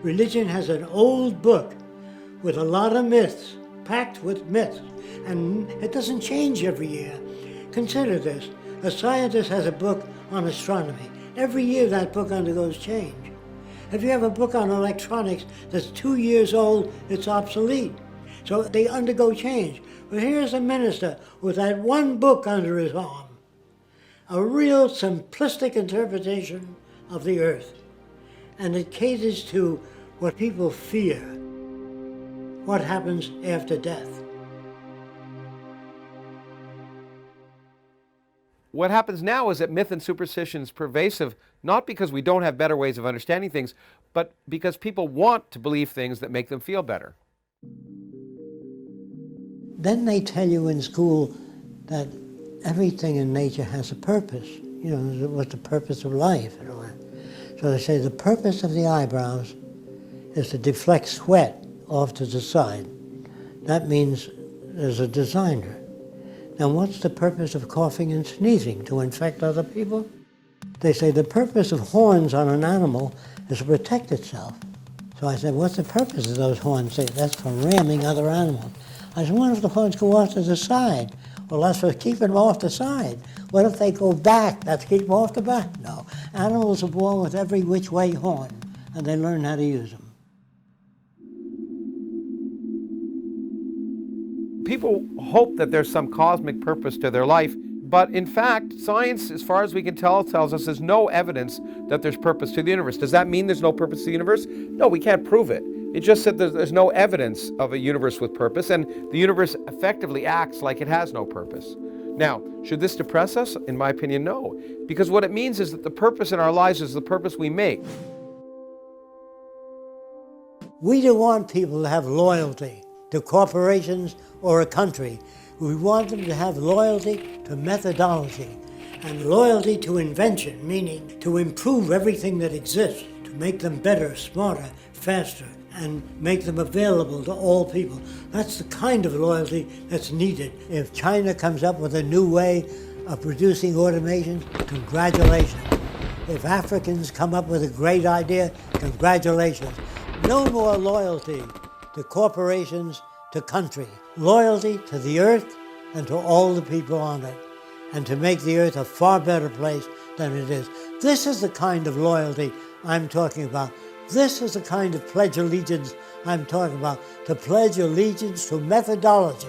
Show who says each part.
Speaker 1: Religion has an old book with a lot of myths, packed with myths, and it doesn't change every year. Consider this. A scientist has a book on astronomy. Every year that book undergoes change. If you have a book on electronics that's 2 years old, it's obsolete. So they undergo change. But here's a minister with that one book under his arm. A real simplistic interpretation of the earth. And it caters to what people fear. What happens after death.
Speaker 2: What happens now is that myth and superstition is pervasive, not because we don't have better ways of understanding things, but because people want to believe things that make them feel better.
Speaker 1: Then they tell you in school that everything in nature has a purpose. You know, what's the purpose of life and all that. So they say the purpose of the eyebrows is to deflect sweat off to the side. That means there's a designer. Now what's the purpose of coughing and sneezing? To infect other people? They say the purpose of horns on an animal is to protect itself. So I said, what's the purpose of those horns? They say, that's for ramming other animals. I said, what if the horns go off to the side? Well, that's for keeping them off the side. What if they go back? That's keep them off the back? No. Animals are born with every which way horn, and they learn how to use them.
Speaker 2: People hope that there's some cosmic purpose to their life, but in fact, science, as far as we can tell, tells us there's no evidence that there's purpose to the universe. Does that mean there's no purpose to the universe? No, we can't prove it. It just said there's no evidence of a universe with purpose, and the universe effectively acts like it has no purpose. Now, should this depress us? In my opinion, no. Because what it means is that the purpose in our lives is the purpose we make.
Speaker 1: We don't want people to have loyalty to corporations or a country. We want them to have loyalty to methodology and loyalty to invention, meaning to improve everything that exists, to make them better, smarter, faster, and make them available to all people. That's the kind of loyalty that's needed. If China comes up with a new way of producing automation, congratulations. If Africans come up with a great idea, congratulations. No more loyalty to corporations, to country. Loyalty to the earth and to all the people on it, and to make the earth a far better place than it is. This is the kind of loyalty I'm talking about. This is the kind of pledge allegiance I'm talking about, to pledge allegiance to methodology.